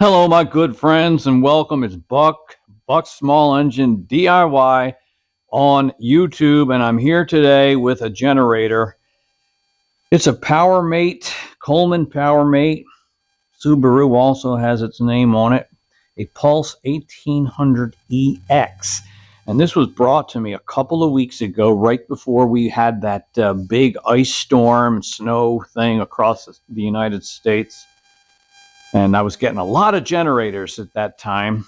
Hello, my good friends, and welcome. It's Buck Small Engine DIY on YouTube, and I'm here today with a generator. It's a POWERMATE, Coleman POWERMATE. Subaru also has its name on it. A Pulse 1800EX. And this was brought to me a couple of weeks ago, right before we had that big ice storm, snow thing across the United States. And I was getting a lot of generators at that time.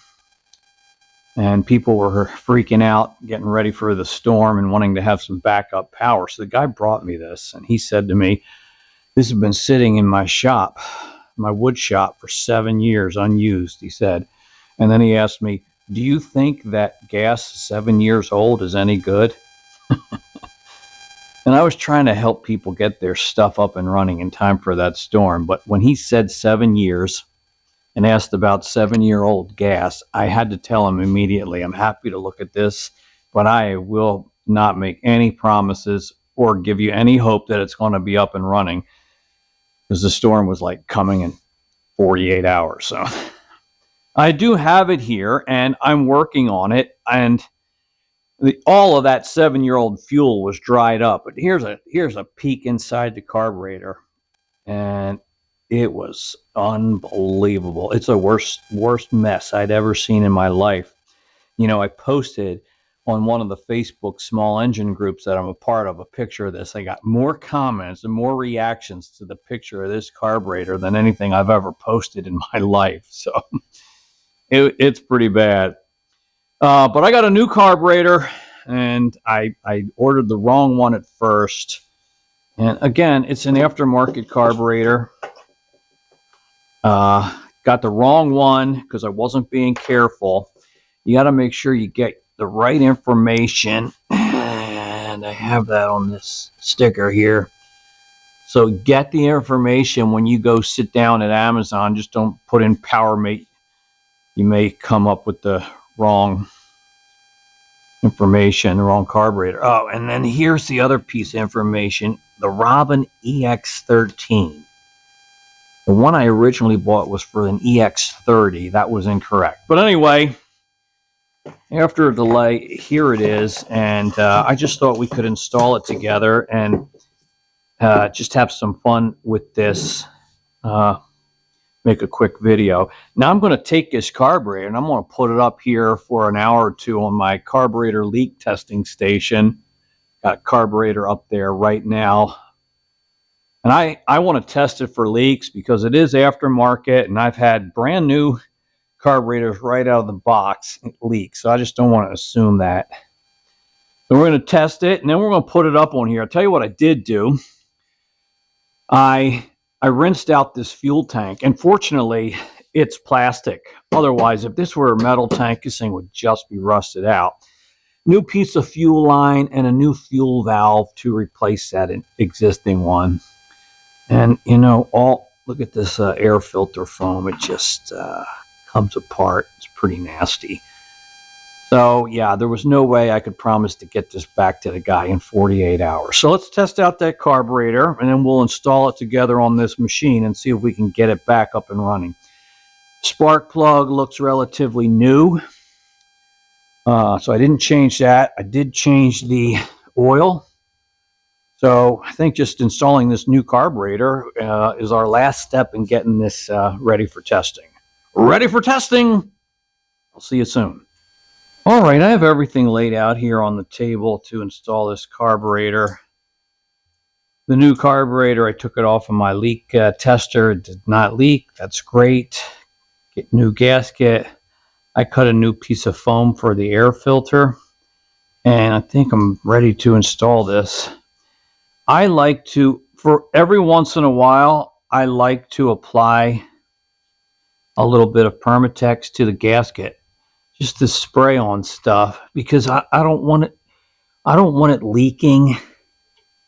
And people were freaking out, getting ready for the storm and wanting to have some backup power. So the guy brought me this, and he said to me, this has been sitting in my shop, my wood shop, for 7 years, unused, he said. And then he asked me, do you think that gas 7 years old is any good? And I was trying to help people get their stuff up and running in time for that storm. But when he said 7 years and asked about 7-year-old gas, I had to tell him immediately, I'm happy to look at this, but I will not make any promises or give you any hope that it's going to be up and running, because the storm was like coming in 48 hours. So I do have it here, and I'm working on it, and all of that 7-year-old fuel was dried up. But here's a peek inside the carburetor, and it was unbelievable. It's the worst mess I'd ever seen in my life. You know, I posted on one of the Facebook small engine groups that I'm a part of a picture of this. I got more comments and more reactions to the picture of this carburetor than anything I've ever posted in my life. So it's pretty bad. But I got a new carburetor, and I ordered the wrong one at first. And again, it's an aftermarket carburetor. Got the wrong one because I wasn't being careful. You got to make sure you get the right information. And I have that on this sticker here. So get the information when you go sit down at Amazon. Just don't put in POWERMATE. You may come up with the wrong information, the wrong carburetor. Oh, and then here's the other piece of information. The Robin EX13. The one I originally bought was for an EX30. That was incorrect. But anyway, after a delay, here it is. And I just thought we could install it together and just have some fun with this. Make a quick video. Now I'm going to take this carburetor and I'm going to put it up here for an hour or two on my carburetor leak testing station. Got a carburetor up there right now. And I want to test it for leaks because it is aftermarket, and I've had brand new carburetors right out of the box leak. So I just don't want to assume that. So we're going to test it, and then we're going to put it up on here. I'll tell you what I did do. I rinsed out this fuel tank, and fortunately, it's plastic. Otherwise, if this were a metal tank, this thing would just be rusted out. New piece of fuel line and a new fuel valve to replace that existing one. And, you know, look at this air filter foam. It just comes apart. It's pretty nasty. So, yeah, there was no way I could promise to get this back to the guy in 48 hours. So let's test out that carburetor, and then we'll install it together on this machine and see if we can get it back up and running. Spark plug looks relatively new. So I didn't change that. I did change the oil. So I think just installing this new carburetor is our last step in getting this ready for testing. Ready for testing! I'll see you soon. All right, I have everything laid out here on the table to install this carburetor. The new carburetor, I took it off of my leak tester. It did not leak. That's great. Get new gasket. I cut a new piece of foam for the air filter. And I think I'm ready to install this. I like to, for every once in a while, I like to apply a little bit of Permatex to the gasket, just to spray on stuff, because I don't want it leaking,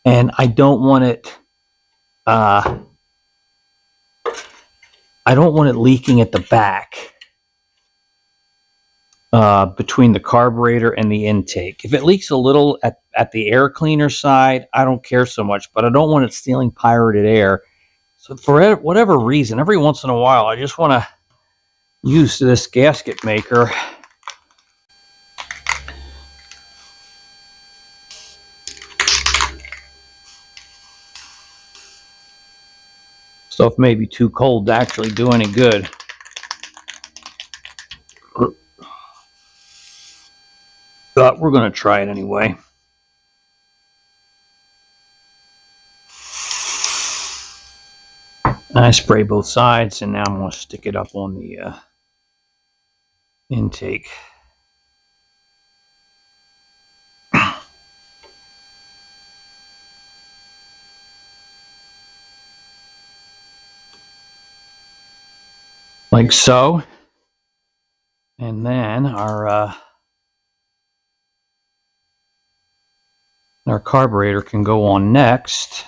and I don't want it leaking at the back between the carburetor and the intake. If it leaks a little at the air cleaner side, I don't care so much, but I don't want it stealing pirated air. So for whatever reason, every once in a while, I just want to used to this gasket maker. Stuff may be too cold to actually do any good. But we're going to try it anyway. I spray both sides, and now I'm going to stick it up on the intake. Like so. And then our carburetor can go on next.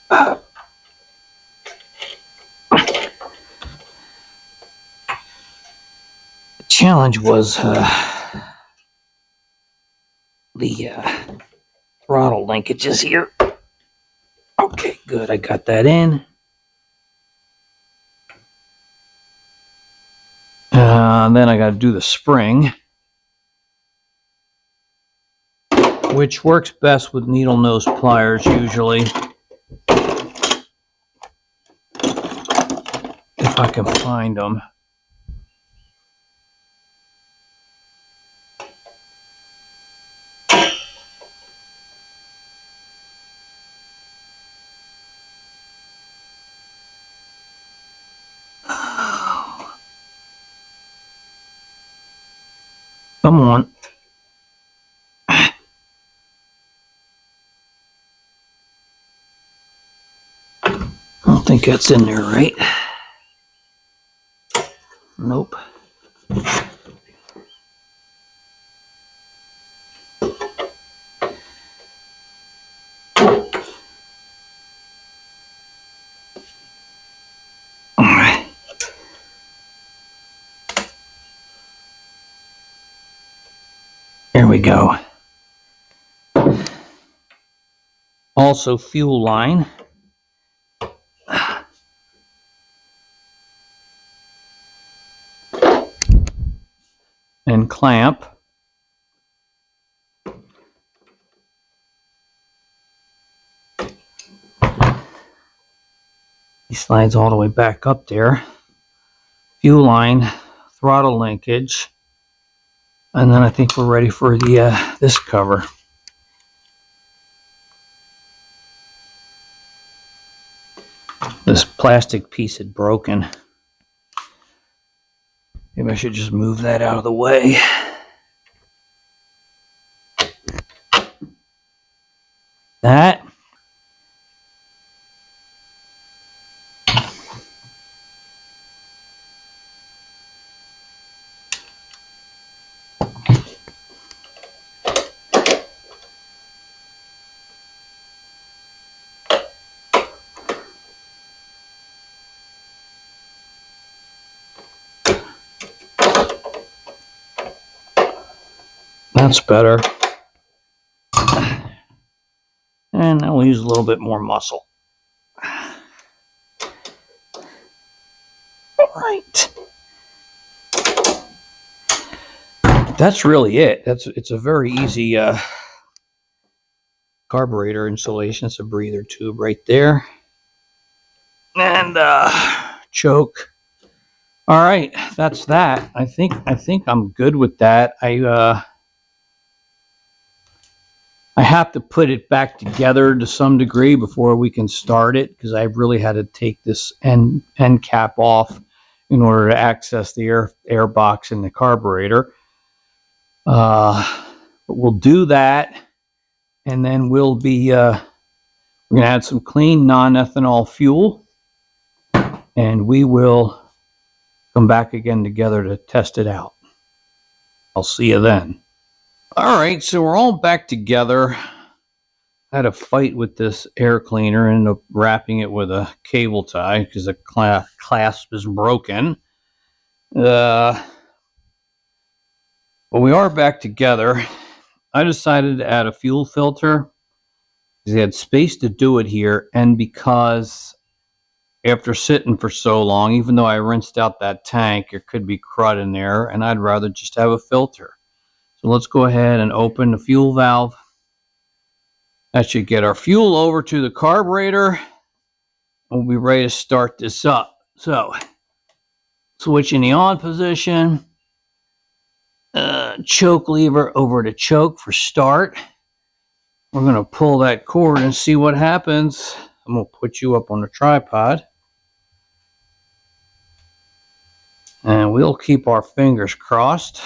The challenge was the throttle linkages here. Okay, good. I got that in. Then I got to do the spring, which works best with needle nose pliers usually. If I can find them. Come on. I don't think that's in there, right? Nope. All right. There we go. Also, fuel line. And clamp. He slides all the way back up there. Fuel line, throttle linkage, and then I think we're ready for the this cover. This plastic piece had broken. Maybe I should just move that out of the way. That. That's better. And now we'll use a little bit more muscle. All right. That's really it. It's a very easy carburetor installation. It's a breather tube right there. And choke. All right, that's that. I think I'm good with that. I have to put it back together to some degree before we can start it, because I really had to take this end cap off in order to access the air box in the carburetor. But we'll do that, and then we'll be we're gonna add some clean non-ethanol fuel, and we will come back again together to test it out. I'll see you then. All right, so we're all back together. I had a fight with this air cleaner and ended up wrapping it with a cable tie because the clasp is broken. But we are back together. I decided to add a fuel filter. because they had space to do it here, and because after sitting for so long, even though I rinsed out that tank, there could be crud in there, and I'd rather just have a filter. So let's go ahead and open the fuel valve. That should get our fuel over to the carburetor. We'll be ready to start this up. So, switch in the on position. Choke lever over to choke for start. We're going to pull that cord and see what happens. I'm going to put you up on the tripod. And we'll keep our fingers crossed.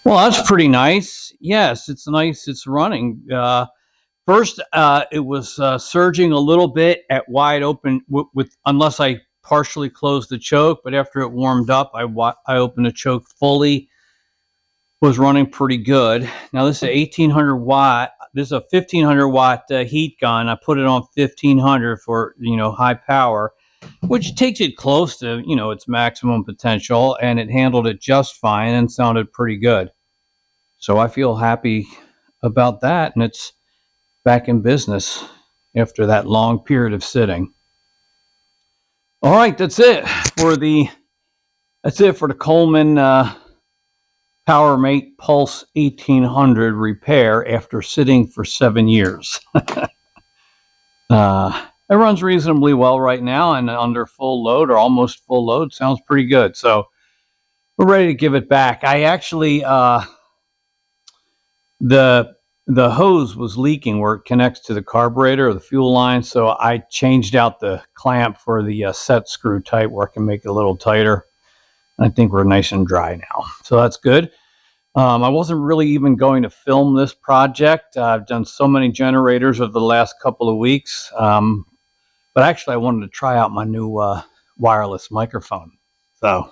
Well, that's pretty nice. Yes, it's nice. It's running. First, it was surging a little bit at wide open unless I partially closed the choke. But after it warmed up, I opened the choke fully. Was running pretty good. Now this is a 1800 watt. This is a 1500 watt heat gun. I put it on 1500 for high power, which takes it close to its maximum potential, and it handled it just fine and sounded pretty good. So I feel happy about that, and it's back in business after that long period of sitting. All right, that's it for the Coleman POWERMATE Pulse 1800 repair after sitting for 7 years. It runs reasonably well right now, and under full load or almost full load sounds pretty good. So we're ready to give it back. I actually the hose was leaking where it connects to the carburetor or the fuel line, so I changed out the clamp for the set screw type where I can make it a little tighter. I think we're nice and dry now, so that's good. I wasn't really even going to film this project. I've done so many generators over the last couple of weeks, but actually I wanted to try out my new wireless microphone, so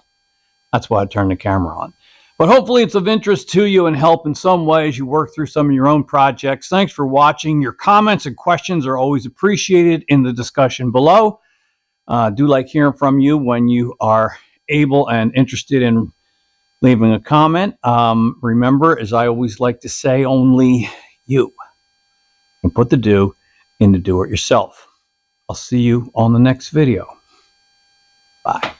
that's why I turned the camera on. But hopefully it's of interest to you and help in some way as you work through some of your own projects. Thanks for watching. Your comments and questions are always appreciated in the discussion below. Do like hearing from you when you are able and interested in leaving a comment. Remember, as I always like to say, only you can put the do in the do-it-yourself. I'll see you on the next video. Bye.